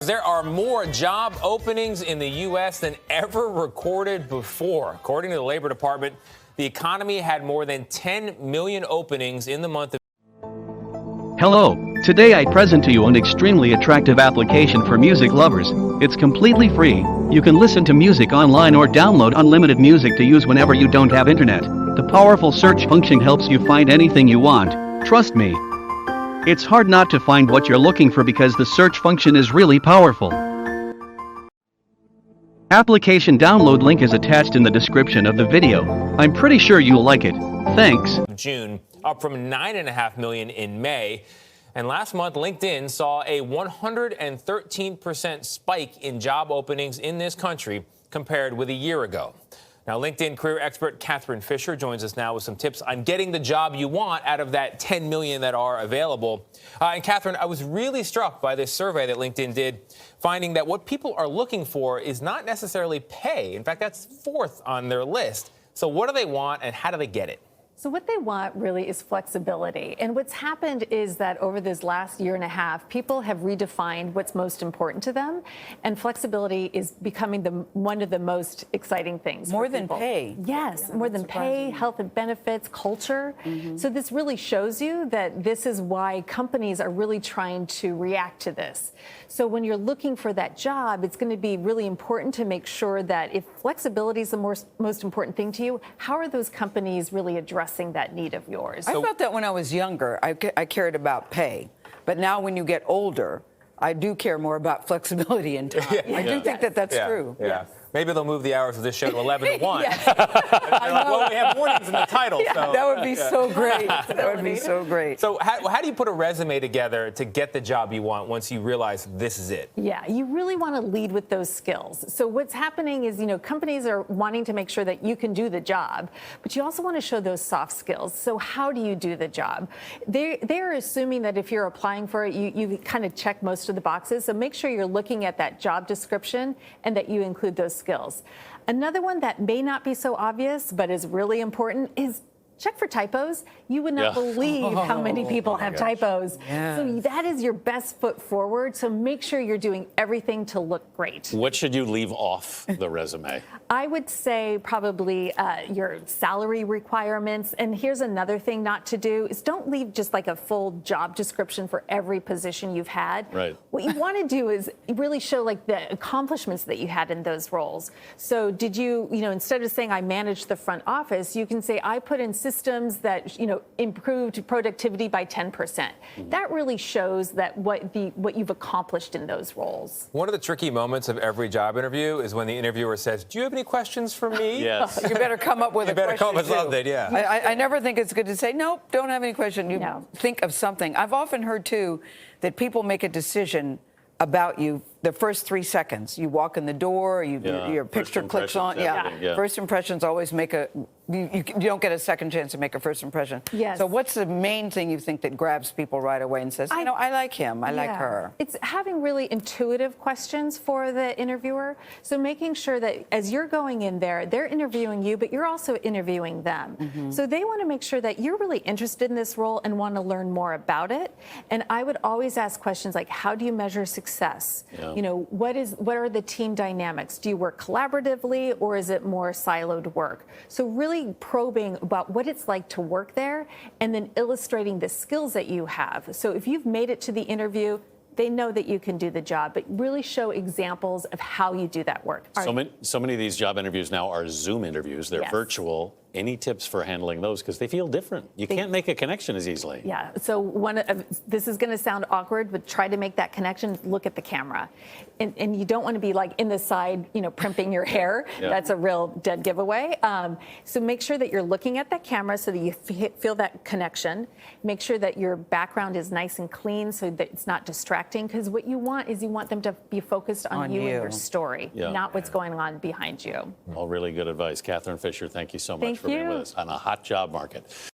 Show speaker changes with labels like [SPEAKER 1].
[SPEAKER 1] there are more job openings in the U.S. than ever recorded before. According to the Labor Department, the economy had more than 10 million openings in the month of.
[SPEAKER 2] Hello, today I present to you an extremely attractive application for music lovers. It's completely free. You can listen to music online or download unlimited music to use whenever you don't have internet. The powerful search function helps you find anything you want. Trust me. It's hard not to find what you're looking for because the search function is really powerful. Application download link is attached in the description of the video. I'm pretty sure you'll like it. Thanks.
[SPEAKER 1] June, up from 9.5 million in May. And last month, LinkedIn saw a 113% spike in job openings in this country compared with a year ago. Now, LinkedIn career expert Catherine Fisher joins us now with some tips on getting the job you want out of that 10 million that are available. And Catherine, I was really struck by this survey that LinkedIn did, finding that what people are looking for is not necessarily pay. In fact, that's fourth on their list. So what do they want and how do they get it?
[SPEAKER 3] So what they want really is flexibility. And what's happened is that over this last year and a half, people have redefined what's most important to them. And flexibility is becoming one of the most exciting things.
[SPEAKER 4] More than pay.
[SPEAKER 3] Yes,
[SPEAKER 4] yeah,
[SPEAKER 3] more than pay, health and benefits, culture. So this really shows you that this is why companies are really trying to react to this. So when you're looking for that job, it's going to be really important to make sure that if flexibility is the most important thing to you, how are those companies really addressing that need of yours?
[SPEAKER 4] I felt that when I was younger, I cared about pay. But now when you get older, I do care more about flexibility and time. I do think that that's true.
[SPEAKER 1] Yeah. Maybe they'll move the hours of this show to 11 to 1. Well, we have warnings in the title. So.
[SPEAKER 4] That would be so great. That would be so great.
[SPEAKER 1] So how do you put a resume together to get the job you want once you realize this is it?
[SPEAKER 3] Yeah, you really want to lead with those skills. So what's happening is, companies are wanting to make sure that you can do the job, but you also want to show those soft skills. So how do you do the job? They're assuming that if you're applying for it, you kind of check most of the boxes. So make sure you're looking at that job description and that you include those skills. Another one that may not be so obvious, but is really important is check for typos. You would not believe how many people have typos. So that is your best foot forward. So make sure you're doing everything to look great.
[SPEAKER 5] What should you leave off the resume?
[SPEAKER 3] I would say probably your salary requirements. And here's another thing not to do is don't leave just like a full job description for every position you've had.
[SPEAKER 5] Right.
[SPEAKER 3] What you want to do is really show like the accomplishments that you had in those roles. So did you, instead of saying I managed the front office, you can say I put in systems that improved productivity by 10%. That really shows that what you've accomplished in those roles.
[SPEAKER 1] One of the tricky moments of every job interview is when the interviewer says, "Do you have any questions for me?"
[SPEAKER 5] Yes.
[SPEAKER 4] You better come up with a question.
[SPEAKER 1] You better come up with something, yeah.
[SPEAKER 4] I never think it's good to say, nope, don't have any question. You think of something. I've often heard, too, that people make a decision about you the first 3 seconds. You walk in the door, your picture clicks on. First impressions always make you don't get a second chance to make a first impression.
[SPEAKER 3] Yes.
[SPEAKER 4] So what's the main thing you think that grabs people right away and says, I like him, I like her?
[SPEAKER 3] It's having really intuitive questions for the interviewer. So making sure that as you're going in there, they're interviewing you, but you're also interviewing them. So they want to make sure that you're really interested in this role and want to learn more about it. And I would always ask questions like, how do you measure success? What are the team dynamics? Do you work collaboratively or is it more siloed work? So really probing about what it's like to work there and then illustrating the skills that you have. So if you've made it to the interview, they know that you can do the job, but really show examples of how you do that work.
[SPEAKER 5] So many of these job interviews now are Zoom interviews. They're virtual. Any tips for handling those? Because they feel different. You can't make a connection as easily.
[SPEAKER 3] Yeah. So this is going to sound awkward, but try to make that connection. Look at the camera. And you don't want to be like in the side, primping your hair. That's a real dead giveaway. So make sure that you're looking at that camera so that you feel that connection. Make sure that your background is nice and clean so that it's not distracting. Because what you want is you want them to be focused on you and your story, not what's going on behind you.
[SPEAKER 5] All really good advice. Catherine Fisher, thank you so much for being with us on a hot job market.